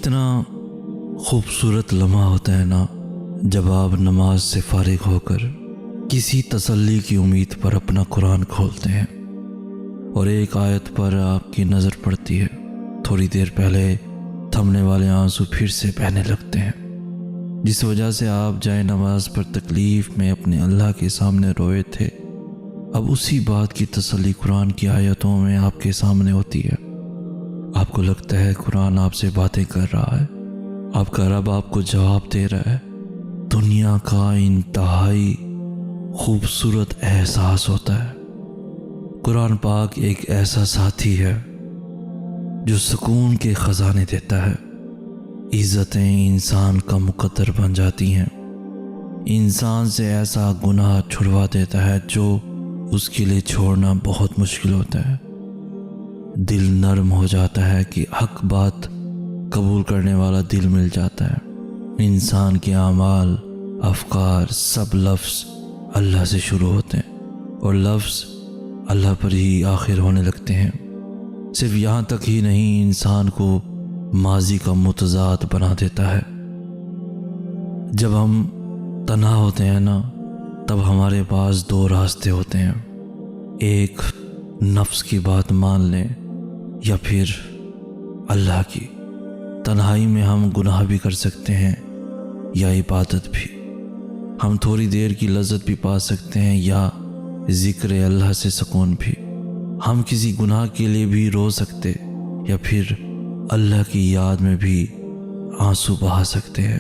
کتنا خوبصورت لمحہ ہوتا ہے نا جب آپ نماز سے فارغ ہو کر کسی تسلی کی امید پر اپنا قرآن کھولتے ہیں اور ایک آیت پر آپ کی نظر پڑتی ہے. تھوڑی دیر پہلے تھمنے والے آنسو پھر سے بہنے لگتے ہیں، جس وجہ سے آپ جائے نماز پر تکلیف میں اپنے اللہ کے سامنے روئے تھے. اب اسی بات کی تسلی قرآن کی آیتوں میں آپ کے سامنے ہوتی ہے. آپ کو لگتا ہے قرآن آپ سے باتیں کر رہا ہے، آپ کا رب آپ کو جواب دے رہا ہے. دنیا کا انتہائی خوبصورت احساس ہوتا ہے. قرآن پاک ایک ایسا ساتھی ہے جو سکون کے خزانے دیتا ہے. عزتیں انسان کا مقدر بن جاتی ہیں، انسان سے ایسا گناہ چھڑوا دیتا ہے جو اس کے لیے چھوڑنا بہت مشکل ہوتا ہے. دل نرم ہو جاتا ہے کہ حق بات قبول کرنے والا دل مل جاتا ہے. انسان کے اعمال، افکار، سب لفظ اللہ سے شروع ہوتے ہیں اور لفظ اللہ پر ہی آخر ہونے لگتے ہیں. صرف یہاں تک ہی نہیں، انسان کو ماضی کا متضاد بنا دیتا ہے. جب ہم تنہا ہوتے ہیں نا تب ہمارے پاس دو راستے ہوتے ہیں، ایک نفس کی بات مان لیں یا پھر اللہ کی. تنہائی میں ہم گناہ بھی کر سکتے ہیں یا عبادت بھی. ہم تھوڑی دیر کی لذت بھی پا سکتے ہیں یا ذکر اللہ سے سکون بھی. ہم کسی گناہ کے لیے بھی رو سکتے یا پھر اللہ کی یاد میں بھی آنسو بہا سکتے ہیں.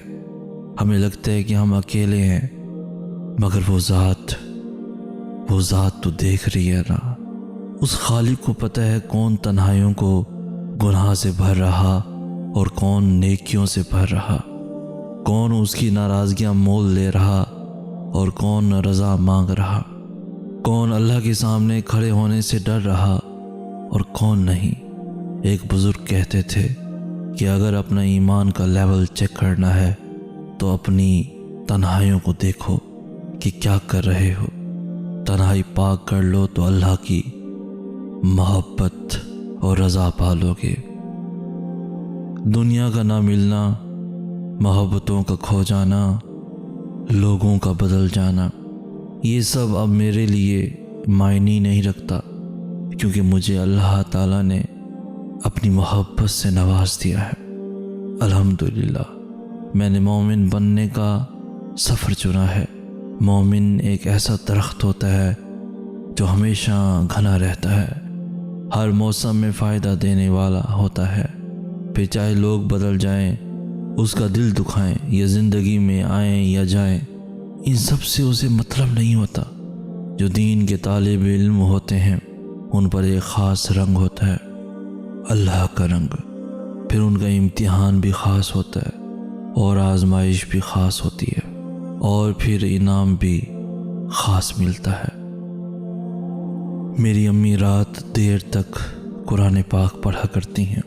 ہمیں لگتا ہے کہ ہم اکیلے ہیں، مگر وہ ذات تو دیکھ رہی ہے نا. اس خالق کو پتہ ہے کون تنہائیوں کو گناہ سے بھر رہا اور کون نیکیوں سے بھر رہا، کون اس کی ناراضگیاں مول لے رہا اور کون رضا مانگ رہا، کون اللہ کے سامنے کھڑے ہونے سے ڈر رہا اور کون نہیں. ایک بزرگ کہتے تھے کہ اگر اپنا ایمان کا لیول چیک کرنا ہے تو اپنی تنہائیوں کو دیکھو کہ کیا کر رہے ہو. تنہائی پاک کر لو تو اللہ کی محبت اور رضا پالو گے. دنیا کا نہ ملنا، محبتوں کا کھو جانا، لوگوں کا بدل جانا، یہ سب اب میرے لیے معنی نہیں رکھتا، کیونکہ مجھے اللہ تعالیٰ نے اپنی محبت سے نواز دیا ہے. الحمدللہ میں نے مومن بننے کا سفر چنا ہے. مومن ایک ایسا درخت ہوتا ہے جو ہمیشہ گھنا رہتا ہے، ہر موسم میں فائدہ دینے والا ہوتا ہے. پھر چاہے لوگ بدل جائیں، اس کا دل دکھائیں یا زندگی میں آئیں یا جائیں، ان سب سے اسے مطلب نہیں ہوتا. جو دین کے طالب علم ہوتے ہیں ان پر ایک خاص رنگ ہوتا ہے، اللہ کا رنگ. پھر ان کا امتحان بھی خاص ہوتا ہے اور آزمائش بھی خاص ہوتی ہے اور پھر انعام بھی خاص ملتا ہے. میری امی رات دیر تک قرآن پاک پڑھا کرتی ہیں.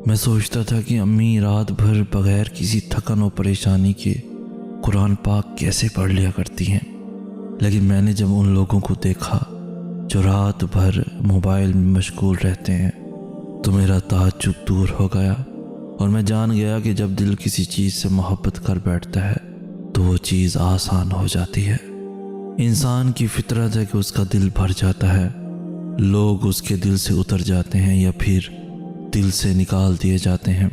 میں سوچتا تھا کہ امی رات بھر بغیر کسی تھکن و پریشانی کے قرآن پاک کیسے پڑھ لیا کرتی ہیں. لیکن میں نے جب ان لوگوں کو دیکھا جو رات بھر موبائل میں مشغول رہتے ہیں تو میرا تعجب دور ہو گیا اور میں جان گیا کہ جب دل کسی چیز سے محبت کر بیٹھتا ہے تو وہ چیز آسان ہو جاتی ہے. انسان کی فطرت ہے کہ اس کا دل بھر جاتا ہے. لوگ اس کے دل سے اتر جاتے ہیں یا پھر دل سے نکال دیے جاتے ہیں.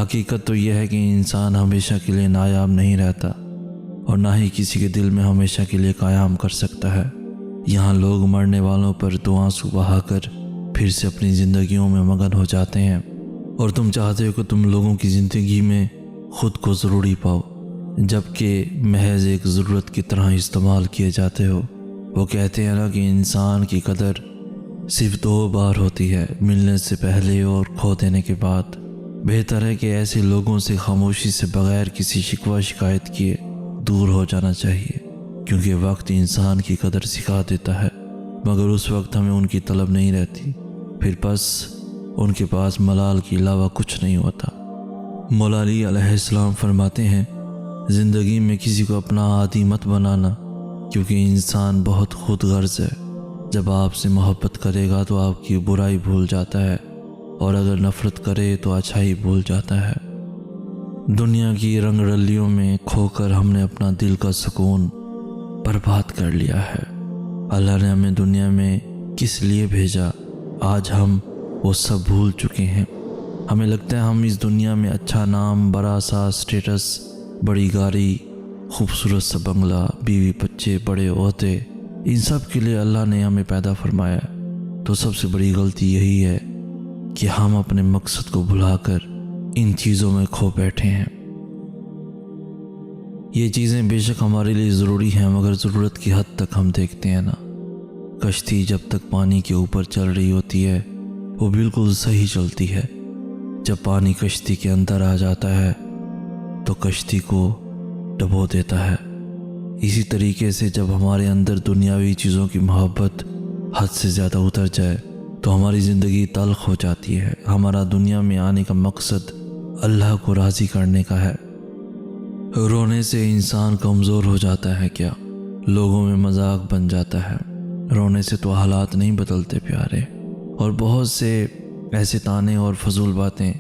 حقیقت تو یہ ہے کہ انسان ہمیشہ کے لیے نایاب نہیں رہتا اور نہ ہی کسی کے دل میں ہمیشہ کے لیے قیام کر سکتا ہے. یہاں لوگ مرنے والوں پر دو آنسو بہا کر پھر سے اپنی زندگیوں میں مگن ہو جاتے ہیں اور تم چاہتے ہو کہ تم لوگوں کی زندگی میں خود کو ضروری پاؤ، جبکہ محض ایک ضرورت کی طرح استعمال کیے جاتے ہو. وہ کہتے ہیں نا کہ انسان کی قدر صرف دو بار ہوتی ہے، ملنے سے پہلے اور کھو دینے کے بعد. بہتر ہے کہ ایسے لوگوں سے خاموشی سے بغیر کسی شکوہ شکایت کیے دور ہو جانا چاہیے، کیونکہ وقت انسان کی قدر سکھا دیتا ہے مگر اس وقت ہمیں ان کی طلب نہیں رہتی. پھر بس ان کے پاس ملال کے علاوہ کچھ نہیں ہوتا. مولا علی علیہ السلام فرماتے ہیں، زندگی میں کسی کو اپنا عادی مت بنانا، کیونکہ انسان بہت خود غرض ہے. جب آپ سے محبت کرے گا تو آپ کی برائی بھول جاتا ہے اور اگر نفرت کرے تو اچھائی بھول جاتا ہے۔ دنیا کی رنگ رلیوں میں کھو کر ہم نے اپنا دل کا سکون برباد کر لیا ہے۔ اللہ نے ہمیں دنیا میں کس لیے بھیجا، آج ہم وہ سب بھول چکے ہیں۔ ہمیں لگتا ہے ہم اس دنیا میں اچھا نام، بڑا سا اسٹیٹس، بڑی گاڑی، خوبصورت سا بنگلہ، بیوی بچے، بڑے عہدے، ان سب کے لیے اللہ نے ہمیں پیدا فرمایا۔ تو سب سے بڑی غلطی یہی ہے کہ ہم اپنے مقصد کو بھلا کر ان چیزوں میں کھو بیٹھے ہیں۔ یہ چیزیں بے شک ہمارے لیے ضروری ہیں، مگر ضرورت کی حد تک ہم دیکھتے ہیں نا۔ کشتی جب تک پانی کے اوپر چل رہی ہوتی ہے وہ بالکل صحیح چلتی ہے، جب پانی کشتی کے اندر آ جاتا ہے تو کشتی کو ڈبو دیتا ہے۔ اسی طریقے سے جب ہمارے اندر دنیاوی چیزوں کی محبت حد سے زیادہ اتر جائے تو ہماری زندگی تلخ ہو جاتی ہے۔ ہمارا دنیا میں آنے کا مقصد اللہ کو راضی کرنے کا ہے۔ رونے سے انسان کمزور ہو جاتا ہے کیا؟ لوگوں میں مذاق بن جاتا ہے۔ رونے سے تو حالات نہیں بدلتے پیارے۔ اور بہت سے ایسے تانے اور فضول باتیں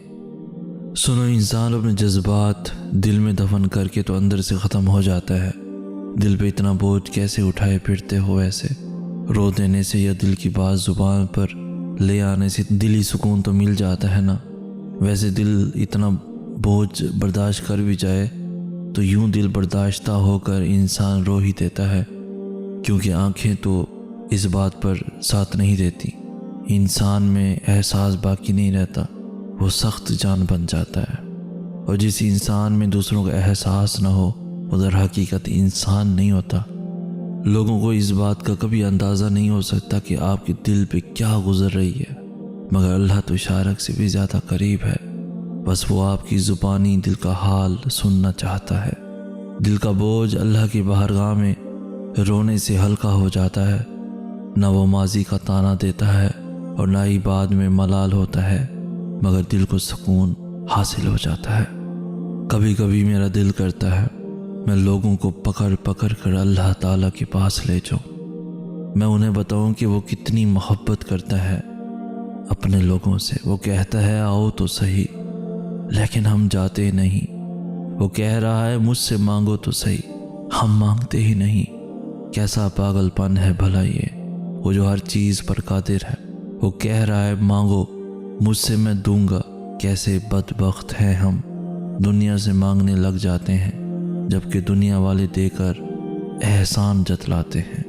سنو، انسان اپنے جذبات دل میں دفن کر کے تو اندر سے ختم ہو جاتا ہے۔ دل پہ اتنا بوجھ کیسے اٹھائے پھرتے ہو ایسے؟ رو دینے سے یا دل کی بات زبان پر لے آنے سے دلی سکون تو مل جاتا ہے نا۔ ویسے دل اتنا بوجھ برداشت کر بھی جائے تو یوں دل برداشتہ ہو کر انسان رو ہی دیتا ہے، کیونکہ آنکھیں تو اس بات پر ساتھ نہیں دیتی۔ انسان میں احساس باقی نہیں رہتا، وہ سخت جان بن جاتا ہے۔ اور جس انسان میں دوسروں کا احساس نہ ہو وہ در حقیقت انسان نہیں ہوتا۔ لوگوں کو اس بات کا کبھی اندازہ نہیں ہو سکتا کہ آپ کے دل پہ کیا گزر رہی ہے، مگر اللہ تو اشارت سے بھی زیادہ قریب ہے۔ بس وہ آپ کی زبانی دل کا حال سننا چاہتا ہے۔ دل کا بوجھ اللہ کی بارگاہ میں رونے سے ہلکا ہو جاتا ہے۔ نہ وہ ماضی کا تانا دیتا ہے اور نہ ہی بعد میں ملال ہوتا ہے، مگر دل کو سکون حاصل ہو جاتا ہے۔ کبھی کبھی میرا دل کرتا ہے میں لوگوں کو پکڑ پکڑ کر اللہ تعالیٰ کے پاس لے جاؤں، میں انہیں بتاؤں کہ وہ کتنی محبت کرتا ہے اپنے لوگوں سے۔ وہ کہتا ہے آؤ تو صحیح، لیکن ہم جاتے نہیں۔ وہ کہہ رہا ہے مجھ سے مانگو تو صحیح، ہم مانگتے ہی نہیں۔ کیسا پاگل پن ہے بھلا یہ، وہ جو ہر چیز پر قادر ہے۔ وہ کہہ رہا ہے مانگو مجھ سے میں دوں گا۔ کیسے بدبخت ہیں ہم، دنیا سے مانگنے لگ جاتے ہیں جبکہ دنیا والے دے کر احسان جتلاتے ہیں۔